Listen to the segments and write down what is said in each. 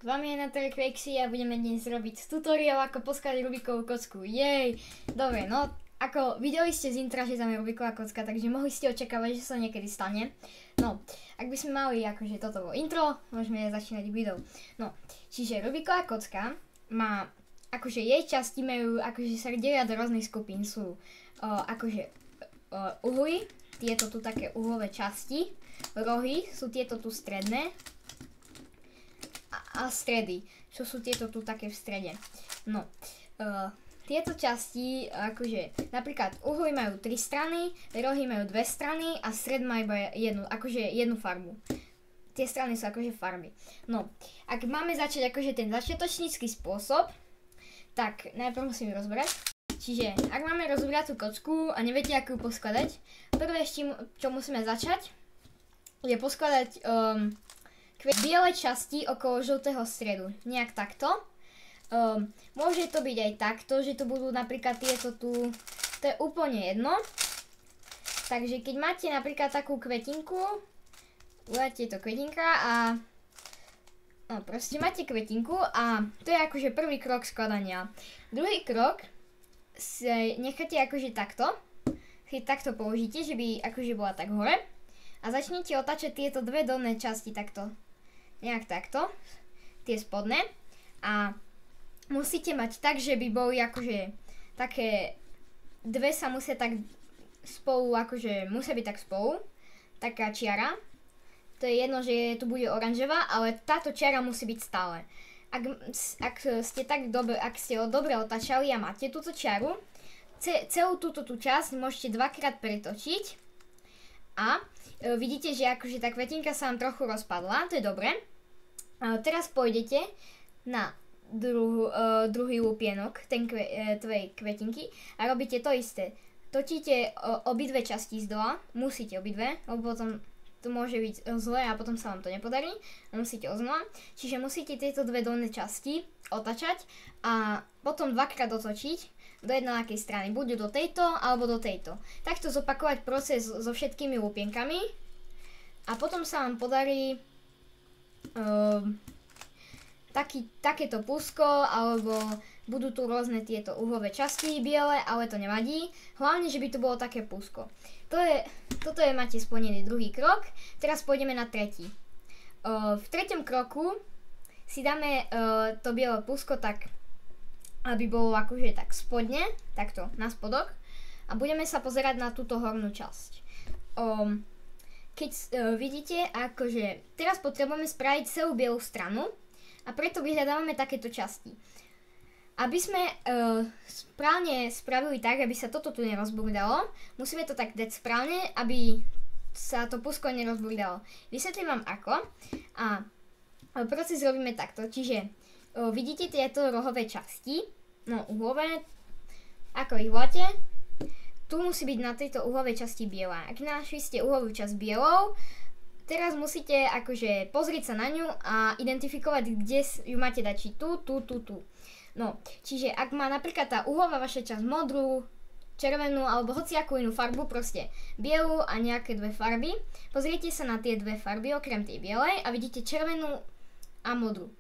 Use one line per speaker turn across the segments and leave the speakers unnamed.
vami je Natalie Quakesy a budeme dnes robiť tutoriál ako poskladať Rubikovú kocku. Jej! Dobre, no ako videli ste z intra, že tam je Rubiková kocka, takže mohli ste očakávať, že sa niekedy stane. No, ak by sme mali akože toto bolo intro, môžeme začínať video. No, čiže Rubiková kocka má, akože jej časti majú, akože sa delia do rôznych skupín. Sú uhly, tieto tu také uhlové časti, rohy sú tieto tu stredné, a stredy, čo sú tieto tu také v strede. No, tieto časti, akože napríklad uhly majú 3 strany, rohy majú 2 strany a stred má iba jednu farbu. Tie strany sú akože farby. No, ak máme začať akože ten začiatočnícky spôsob, tak najprv musíme rozbrať. Čiže, ak máme rozbrať tú kocku a neviete, ako ju poskladať, prvé čo musíme začať, je poskladať biele časti okolo žltého stredu. Nejak takto. Môže to byť aj takto, že to budú napríklad tieto tu, to je úplne jedno. Takže keď máte napríklad takú kvetinku, udáte to kvetinka a no proste máte kvetinku a to je akože prvý krok skladania. Druhý krok necháte akože takto, keď takto položíte, že by akože bola tak hore a začnete otáčať tieto dve dolné časti takto. Nejak takto, tie spodné a musíte mať tak, že by boli akože také, dve sa musia tak spolu, akože musia byť tak spolu, taká čiara, to je jedno, že tu bude oranžová, ale táto čiara musí byť stále. Ak ste ho dobre otáčali a máte túto čiaru, celú túto časť môžete dvakrát pretočiť a vidíte, že akože tá kvetinka sa vám trochu rozpadla, to je dobré. Teraz pôjdete na druhý lupienok tvojej kvetinky a robíte to isté. Točíte obidve časti z dola, musíte obidve, lebo potom to môže byť zlé a potom sa vám to nepodarí. Musíte oznova, čiže musíte tieto dve dolné časti otačať a potom dvakrát otočiť do jednakej strany, buď do tejto alebo do tejto. Takto zopakovať proces so všetkými lupienkami a potom sa vám podarí takéto púsko, alebo budú tu rôzne tieto uhlové časti biele, ale to nevadí. Hlavne, že by to bolo také púsko. Toto je máte splnený druhý krok. Teraz pôjdeme na tretí. V treťom kroku si dáme to biele púsko tak, aby bolo akože tak spodne, takto na spodok. A budeme sa pozerať na túto hornú časť. Keď vidíte, akože teraz potrebujeme spraviť celú bielú stranu a preto vyhľadávame takéto časti. Aby sme správne spravili tak, aby sa toto tu nerozburdalo, musíme to tak dať správne, aby sa to púsko nerozburdalo. Vysvetlím vám ako a proces robíme takto, čiže vidíte tieto rohové časti, no uhlové, ako ich voláte. Tu musí byť na tejto uhlovej časti biela. Ak našli ste uhlovú časť bielou, teraz musíte akože pozrieť sa na ňu a identifikovať, kde ju máte dať, či tu. No, čiže ak má napríklad tá uhlová vaša časť modrú, červenú alebo hociakú inú farbu, proste bielu a nejaké dve farby, pozriete sa na tie dve farby okrem tej bielej a vidíte červenú a modrú.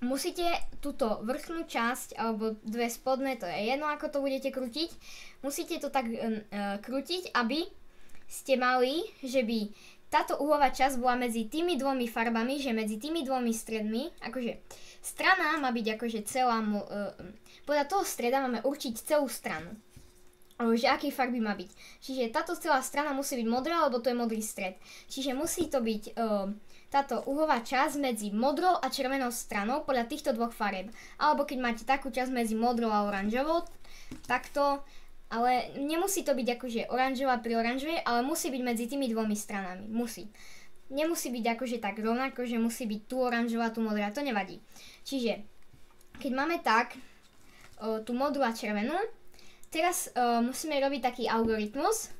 Musíte túto vrchnú časť, alebo dve spodné, to je jedno ako to budete krútiť, musíte to tak krútiť, aby ste mali, že by táto uhlová časť bola medzi tými dvomi farbami, že medzi tými dvomi stredmi, akože strana má byť akože celá, podľa toho streda máme určiť celú stranu, že akej farby má byť. Čiže táto celá strana musí byť modrá, lebo to je modrý stred. Čiže musí to byť táto uhlová časť medzi modrou a červenou stranou podľa týchto dvoch farieb. Alebo keď máte takú časť medzi modrou a oranžovou, takto, ale nemusí to byť akože oranžová pri oranžovej, ale musí byť medzi tými dvomi stranami. Musí. Nemusí byť akože tak rovnako, že musí byť tu oranžová, tu modrá, to nevadí. Čiže, keď máme tak, tú modrú a červenú, teraz musíme robiť taký algoritmus,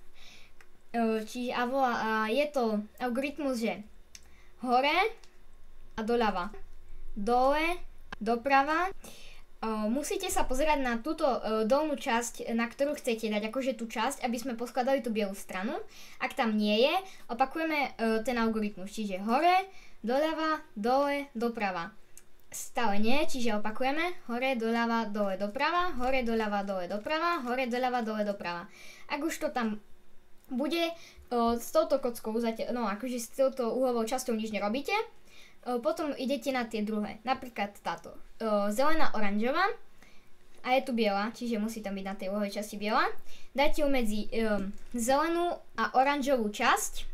čiže je to algoritmus, že hore a doľava, dole, doprava. Musíte sa pozerať na túto dolnú časť, na ktorú chcete dať akože tú časť, aby sme poskladali tú bielú stranu. Ak tam nie je, opakujeme ten algoritmus, čiže hore, doľava, dole, doprava. stále nie, čiže opakujeme hore, doľava, dole, doprava, hore, doľava, dole, doprava, hore, doľava, dole, doprava. Ak už to tam bude, s touto kockou, no akože s touto uhlovou časťou nič nerobíte, potom idete na tie druhé, napríklad táto, zelená, oranžová, a je tu biela, čiže musí tam byť na tej uhlovej časti biela. Dáte ju medzi zelenú a oranžovú časť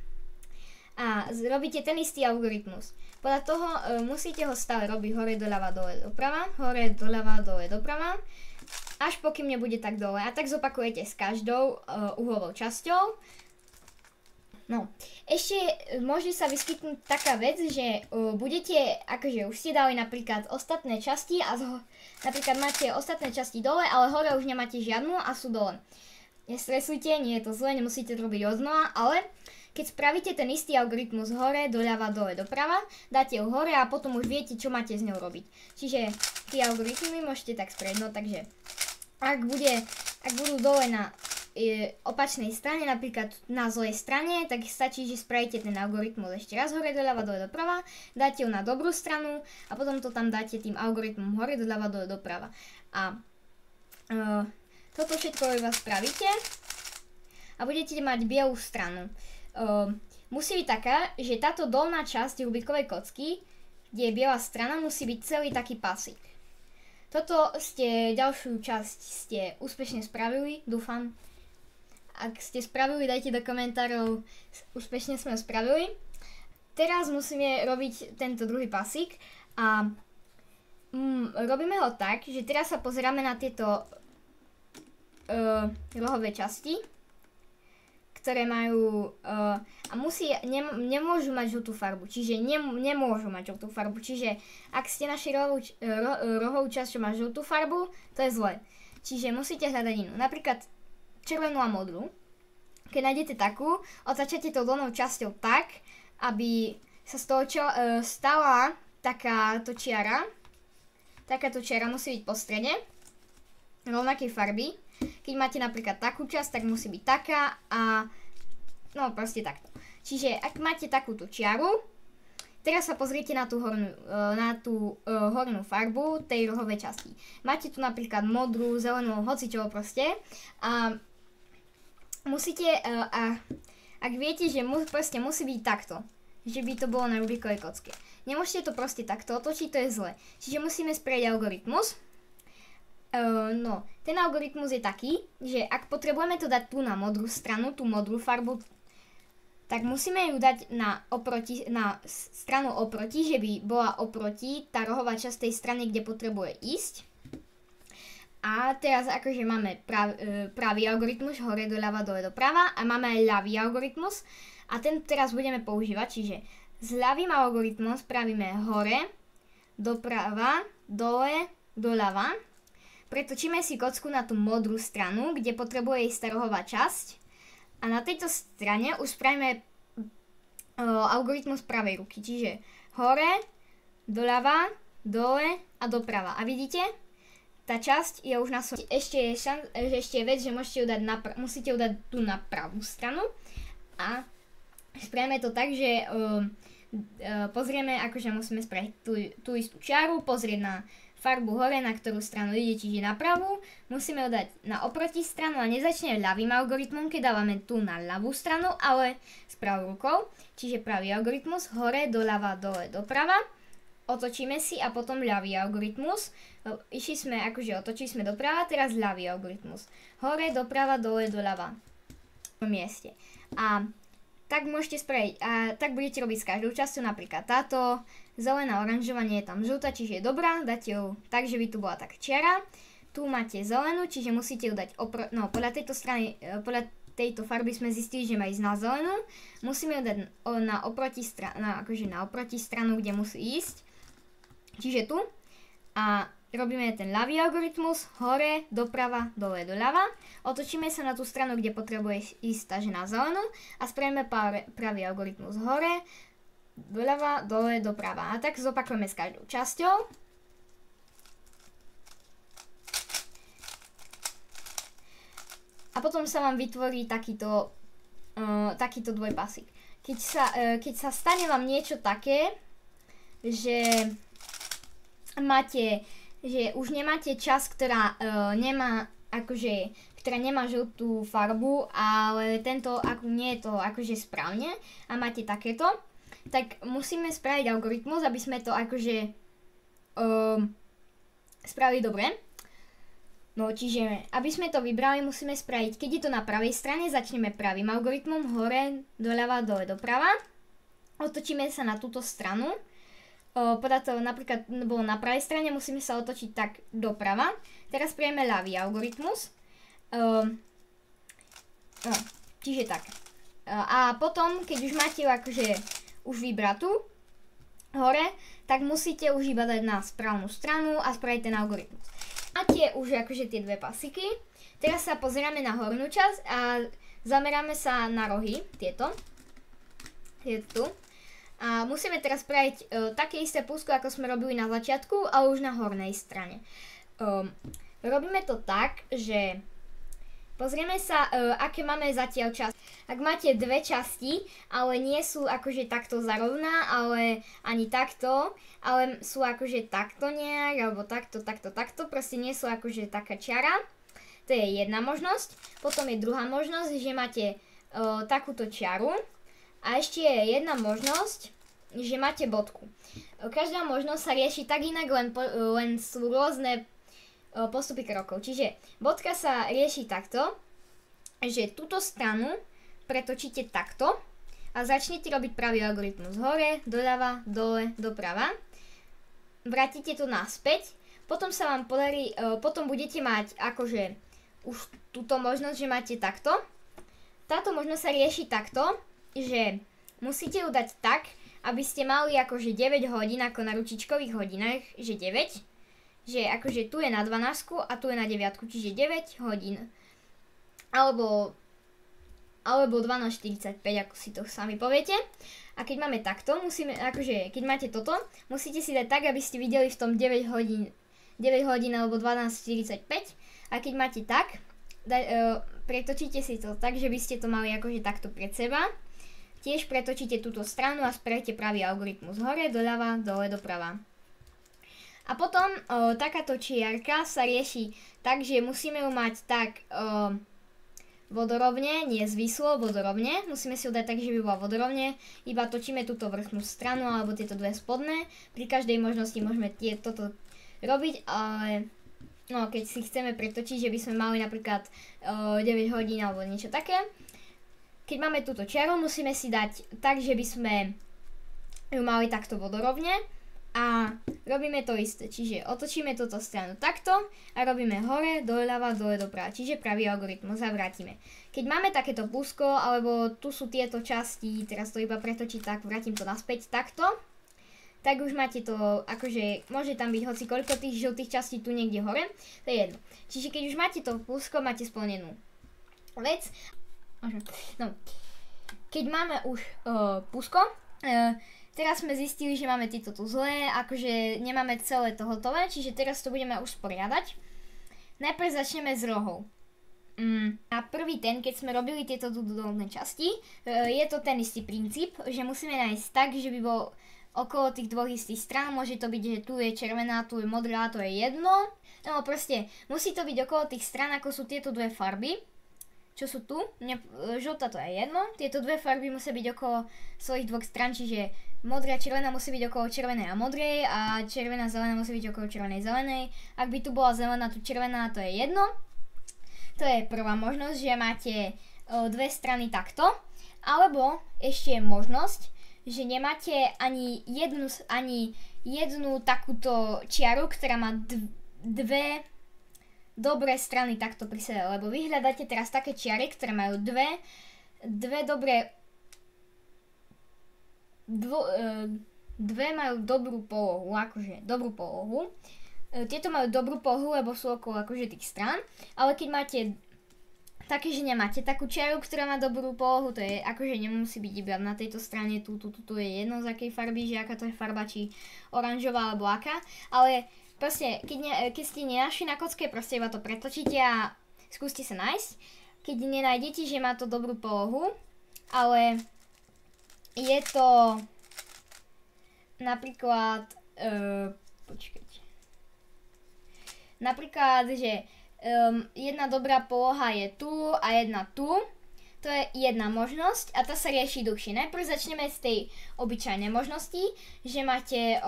a robíte ten istý algoritmus. Podľa toho musíte ho stále robiť hore, doľava, dole, doprava, hore, doľava, dole, doprava, až pokým nebude tak dole. A tak zopakujete s každou uhlovou časťou. No, ešte môže sa vyskytnúť taká vec, že budete, akože už ste dali napríklad ostatné časti a napríklad máte ostatné časti dole, ale hore už nemáte žiadnu a sú dole. Nestresujte, nie je to zle, nemusíte to robiť odznova, ale keď spravíte ten istý algoritmus hore, doľava, dole, doprava, dáte ho hore a potom už viete, čo máte s ňou robiť. Čiže tie algoritmy môžete tak spraviť, no takže ak budú dole na opačnej strane, napríklad na zlej strane, tak stačí, že spravíte ten algoritmus ešte raz hore, doľava, dole, doprava, dáte ho na dobrú stranu a potom to tam dáte tým algoritmom hore, doľava, dole, doprava. A toto všetko vás spravíte a budete mať bielú stranu. Musí byť taká, že táto dolná časť rubikovej kocky, kde je biela strana, musí byť celý taký pasík. Toto ďalšiu časť ste úspešne spravili, dúfam. Ak ste spravili, dajte do komentárov, úspešne sme ho spravili. Teraz musíme robiť tento druhý pasík a robíme ho tak, že teraz sa pozeráme na tieto rohové časti, ktoré majú a nemôžu mať žltú farbu, čiže nemôžu mať žltú farbu, čiže ak ste našli rohovú časť, čo má žltú farbu, to je zle. Čiže musíte hľadať inú, napríklad červenú a modrú. Keď nájdete takú, otačate to dolnou časťou tak, aby sa z toho stala takáto čiara. Takáto čiara musí byť po strede rovnakej farby. Keď máte napríklad takú časť, tak musí byť taká a no proste takto. Čiže ak máte takúto čiaru, teraz sa pozrite na tú hornú farbu tej rohovej časti. Máte tu napríklad modrú, zelenú, hocičovo proste a musíte, ak viete, že proste musí byť takto, že by to bolo na rubikovej kocke. Nemôžete to proste takto otočiť, to je zle. Čiže musíme spraviť algoritmus. No, ten algoritmus je taký, že ak potrebujeme to dať tu na modrú stranu, tú modrú farbu, tak musíme ju dať na stranu oproti, že by bola oproti tá rohová časť tej strany, kde potrebuje ísť. A teraz akože máme pravý algoritmus, hore, doľava, dole, doprava a máme aj ľavý algoritmus a ten teraz budeme používať, čiže s ľavým algoritmom spravíme hore, doprava, dole, doľava. Pretočíme si kocku na tú modrú stranu, kde potrebuje ísť tá rohová časť. A na tejto strane už spravíme algoritmus pravej ruky. Čiže hore, doľava, dole a doprava. A vidíte? Tá časť je už na svojom. Ešte je vec, že musíte ju dať tu na pravú stranu. A spravíme to tak, že pozrieme, akože musíme spraviť tú istú čiaru, pozrieť na farbu hore, na ktorú stranu ide, čiže na pravú. Musíme ho dať na oproti stranu a nezačne ľavým algoritmom, keď dávame tu na ľavú stranu, ale s pravou rukou. Čiže pravý algoritmus, hore, doľava, dole, doprava. Otočíme si a potom ľavý algoritmus. Otočili sme doprava, teraz ľavý algoritmus. Hore, doprava, dole, doľava. V mieste. A tak môžete spraviť, a tak budete robiť s každou časťou, napríklad táto zelená, oranžová, nie je tam žltá, čiže je dobrá, dáte ju tak, že by tu bola tak čiara. Tu máte zelenú, čiže musíte ju dať podľa tejto strany, podľa tejto farby sme zistili, že má ísť na zelenú. Musíme ju dať na oproti stranu, kde musí ísť. Čiže tu. A robíme ten ľavý algoritmus, hore, doprava, dole, doľava. Otočíme sa na tú stranu, kde potrebuje ísť takže na zelenú a spravíme pravý algoritmus hore, doľava, dole, doprava. A tak zopakujeme s každou časťou. A potom sa vám vytvorí takýto dvojpasík. Keď sa stane vám niečo také, že že už nemáte časť, ktorá nemá akože, ktorá nemá žltú farbu, ale tento nie je to akože správne a máte takéto, tak musíme spraviť algoritmus, aby sme to akože spravili dobre. No čiže, aby sme to vybrali, musíme spraviť, keď je to na pravej strane, začneme pravým algoritmom, hore, doľava, dole, doprava. Otočíme sa na túto stranu. Podľa toho napríklad bolo na pravej strane, musíme sa otočiť tak doprava. Teraz spravíme ľavý algoritmus. Čiže tak. A potom, keď už máte akože už vybratú hore, tak musíte už iba dať na správnu stranu a spraviť ten algoritmus. Máte už akože tie dve pasiky. Teraz sa pozeráme na hornú časť a zameráme sa na rohy, tieto. Tu. A musíme teraz spraviť také isté púsko, ako sme robili na začiatku, ale už na hornej strane. Robíme to tak, že pozrieme sa, aké máme zatiaľ časť. Ak máte dve časti, ale nie sú akože takto zarovná, ale ani takto, ale sú akože takto nejak, alebo takto, proste nie sú akože taká čiara. To je jedna možnosť. Potom je druhá možnosť, že máte takúto čiaru. A ešte je jedna možnosť, že máte bodku. Každá možnosť sa rieši tak inak, len sú rôzne postupy krokov. Čiže bodka sa rieši takto, že túto stranu pretočíte takto a začnete robiť pravý algoritmus. Hore, doľava, dole, doprava. Vrátite to naspäť. Potom sa vám podarí, potom budete mať akože už túto možnosť, že máte takto. Táto možnosť sa rieši takto, že musíte ju dať tak, aby ste mali akože 9 hodín ako na ručičkových hodinách, že 9, že akože tu je na 12 a tu je na 9, čiže 9 hodín. Alebo 12:45, ako si to sami poviete. A keď máme takto, musíme, akože keď máte toto, musíte si dať tak, aby ste videli v tom 9 hodín alebo 12:45. A keď máte tak, pretočíte si to tak, že by ste to mali akože takto pred seba. Tiež pretočíte túto stranu a spravíte pravý algoritmus. Hore, doľava, dole, doprava. A potom takáto čiarka sa rieši tak, že musíme ju mať tak vodorovne, nie zvislo, vodorovne. Musíme si ju dať tak, že by bola vodorovne. Iba točíme túto vrchnú stranu alebo tieto dve spodné. Pri každej možnosti môžeme toto robiť, ale no, keď si chceme pretočiť, že by sme mali napríklad 9 hodín alebo niečo také. Keď máme túto čiaru, musíme si dať tak, že by sme ju mali takto vodorovne a robíme to isté, čiže otočíme túto stranu takto a robíme hore, doľava, dole, doprava, čiže pravý algoritmus a vrátime. Keď máme takéto púsko, alebo tu sú tieto časti, teraz to iba pretočiť tak, vrátim to naspäť takto, tak už máte to, akože môže tam byť hoci koľko tých žltých častí tu niekde hore, to je jedno. Čiže keď už máte to púsko, máte splnenú vec. No, keď máme už púsko, teraz sme zistili, že máme tieto tu zlé, akože nemáme celé to hotové, čiže teraz to budeme už sporiadať. Najprv začneme s rohou. A prvý ten, keď sme robili tieto dolné časti, je to ten istý princíp, že musíme nájsť tak, že by bol okolo tých dvoch istých strán, môže to byť, že tu je červená, tu je modrá, to je jedno. No proste, musí to byť okolo tých strán, ako sú tieto dve farby. Čo sú tu, žltá to je jedno, tieto dve farby musia byť okolo svojich dvoch strán, čiže modrá a červená musí byť okolo červenej a modrej a červená a zelená musí byť okolo červenej zelenej. Ak by tu bola zelená, tu červená, to je jedno. To je prvá možnosť, že máte dve strany takto, alebo ešte je možnosť, že nemáte ani jednu takúto čiaru, ktorá má dve dobré strany takto pri sebe, lebo vy hľadáte teraz také čiary, ktoré majú dve majú dobrú polohu, akože dobrú polohu. Tieto majú dobrú polohu, lebo sú okolo akože tých strán, ale keď máte také, že nemáte takú čiaru, ktorá má dobrú polohu, to je akože nemusí byť iba na tejto strane, tu je jedno z akej farby, že aká to je farba, či oranžová alebo aká, ale proste, keď ste nenašli na kocke, proste iba to pretočíte a skúste sa nájsť. Keď nenájdete, že má to dobrú polohu, ale je to napríklad, počkajte. napríklad, že jedna dobrá poloha je tu a jedna tu. To je jedna možnosť a tá sa rieši dlhšie. Najprv začneme z tej obyčajnej možnosti, že máte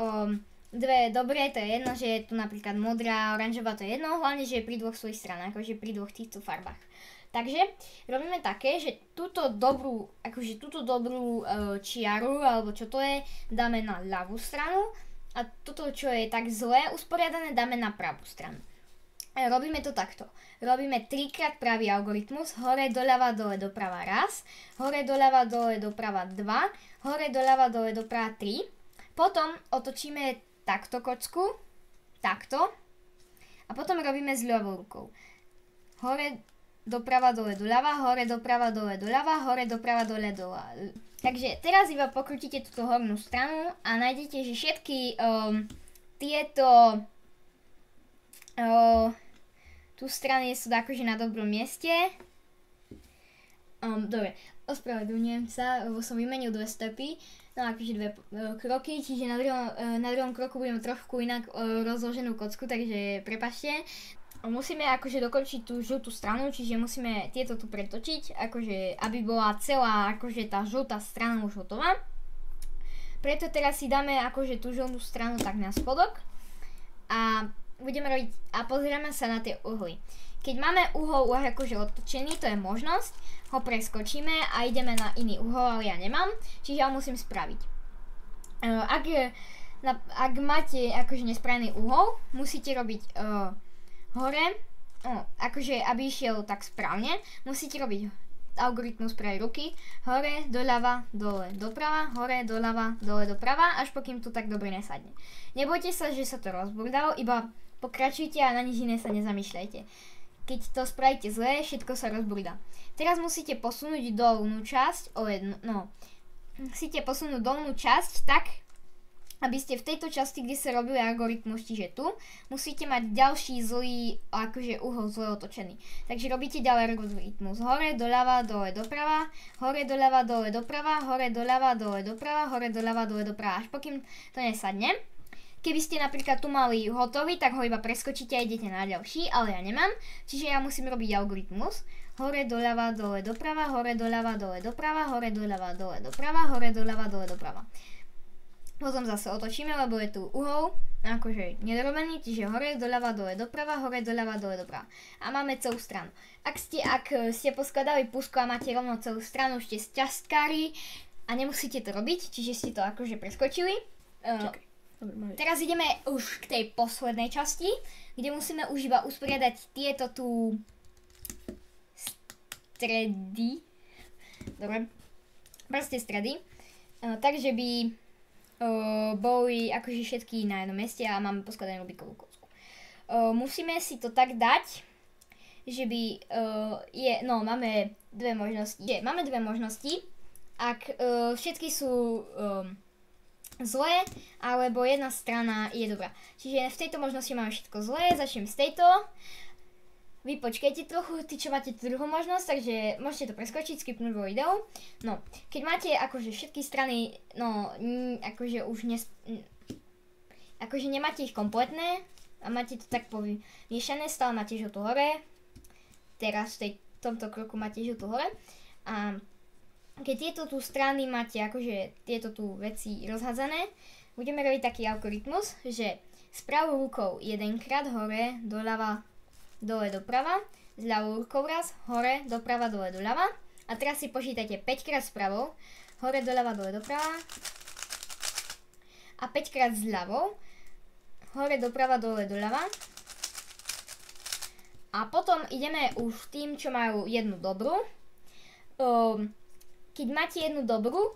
dve dobré, to je jedno, že je tu napríklad modrá, oranžová, to je jedno, hlavne, že je pri dvoch svojich stranách, akože pri dvoch týchto farbách. Takže robíme také, že túto dobrú čiaru, alebo čo to je, dáme na ľavú stranu a toto, čo je tak zlé usporiadané, dáme na pravú stranu. Robíme to takto. Robíme 3-krát pravý algoritmus, hore, doľava, dole, doprava raz, hore, doľava, dole, doprava 2, hore, doľava, dole, doprava 3. Potom otočíme takto kocku, takto, a potom robíme s ľavou rukou. Hore, doprava, dole, doľava, hore, doprava, dole, doľava, hore, doprava, dole, doľava. Takže teraz iba pokrutíte túto hornú stranu a nájdete, že všetky tieto tu strany sú akože na dobrom mieste. Dobre, ospravedlňujem sa, lebo som vymenil dve stepy, no akože dve kroky, čiže na druhom kroku budeme trošku inak rozloženú kocku, takže prepáčte. Musíme akože dokončiť tú žltú stranu, čiže musíme tieto tu pretočiť, akože aby bola celá akože tá žltá strana už hotová. Preto teraz si dáme akože tú žltú stranu tak na spodok a budeme robiť a pozrieme sa na tie uhly. Keď máme uhol už akože otočený, to je možnosť, ho preskočíme a ideme na iný uhol, ale ja nemám, čiže ho musím spraviť. Ak máte akože nespravený uhol, musíte robiť hore, akože aby išiel tak správne, musíte robiť algoritmus pravej ruky, hore, doľava, dole, doprava, hore, doľava, dole, doprava, až pokým to tak dobre nesadne. Nebojte sa, že sa to rozburdalo, iba pokračujte a na nič iné sa nezamýšľajte. Keď to spravíte zle, všetko sa rozburdá. Teraz musíte posunúť dolnú časť musíte posunúť dolnú časť tak, aby ste v tejto časti, kde sa robili algoritmus, čiže tu, musíte mať ďalší zlý, akože uhol zle otočený. Takže robíte ďalej algoritmus. Hore, doľava, dole, doprava, hore, doľava, dole, doprava, hore, doľava, dole, doprava, hore, doľava, dole, doprava, až pokým to nesadne. Keby ste napríklad tu mali hotový, tak ho iba preskočíte a idete na ďalší, ale ja nemám, čiže ja musím robiť algoritmus. Hore, doľava, dole, doprava, hore, doľava, dole, doprava, hore, doľava, dole, doprava, hore, doľava, dole, doprava. Potom zase otočíme, lebo je tu uhol, akože nedorobený, čiže hore, doľava, dole, doprava, hore, doľava, dole, doprava. A máme celú stranu. Ak ste poskladali pusko a máte rovno celú stranu, ste sťažkári a nemusíte to robiť, čiže ste to akože preskočili. Teraz ideme už k tej poslednej časti, kde musíme už iba usporiadať tieto tu stredy. Dobre, proste stredy. Takže by boli akože všetky na jednom mieste a máme poskladanú Rubikovú kocku. Musíme si to tak dať, že by máme dve možnosti. Ak všetky sú zlé, alebo jedna strana je dobrá. Čiže v tejto možnosti máme všetko zlé, začnem z tejto. Vy počkajte trochu, tí čo máte tú druhú možnosť, takže môžete to preskočiť, skipnúť vo videu. No, keď máte akože všetky strany, akože už akože nemáte ich kompletné a máte to tak pomiešané, stále máte žltú hore. Teraz v tomto kroku máte žltú hore. A keď tieto tu strany máte akože tieto tu veci rozhádzané, budeme robiť taký algoritmus, že s pravou rukou jedenkrát hore, doľava, dole, doprava, s ľavou rukou raz, hore, doprava, dole, doľava. A teraz si počítajte 5 krát s pravou, hore, doľava, dole, doprava. A 5 krát s ľavou, hore, doprava, dole, doľava. A potom ideme už tým, čo majú jednu dobrú. Keď máte jednu dobrú,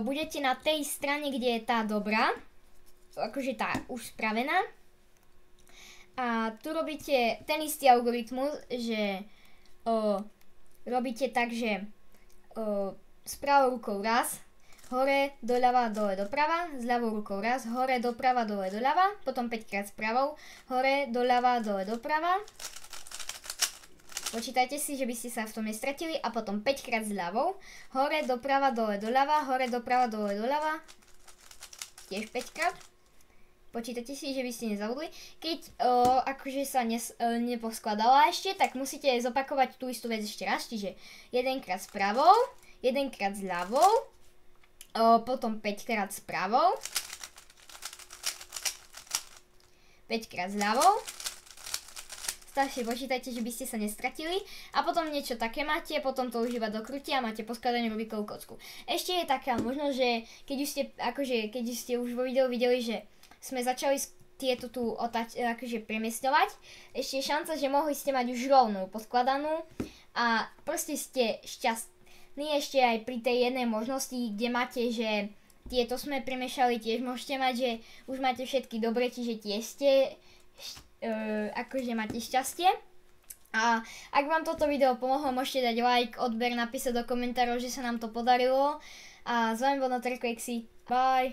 budete na tej strane, kde je tá dobrá, akože tá už spravená. A tu robíte ten istý algoritmus, že robíte tak, že s pravou rukou raz, hore, doľava, dole, doprava, s ľavou rukou raz, hore, doprava, dole, doľava, potom 5 krát s pravou, hore, doľava, dole, doprava. Počítajte si, že by ste sa v tom nestratili a potom 5 krát s ľavou, hore, doprava, dole, doľava, hore, doprava, dole, doľava, tiež 5 krát. počítate si, že by ste nezabudli. Keď akože sa neposkladala ešte, tak musíte zopakovať tú istú vec ešte raz, čiže jedenkrát s pravou, jedenkrát s ľavou, potom 5 krát s pravou, 5 krát s ľavou. Staršie počítajte, že by ste sa nestratili a potom niečo také máte, potom to už iba dokrutia a máte poskladanú Rubikovú kocku. Ešte je taká možnosť, že keď ste už vo videu videli, že sme začali tieto tu premiestňovať, ešte je šanca, že mohli ste mať už rovnú poskladanú a proste ste šťastní ešte aj pri tej jednej možnosti, kde máte, že tieto sme premiešali, tiež môžete mať, že už máte všetky dobre, čiže tie ste máte šťastie. A ak vám toto video pomohlo, môžete dať like, odber, napísať do komentárov, že sa nám to podarilo. A s vami bol Notar Quexy. Bye!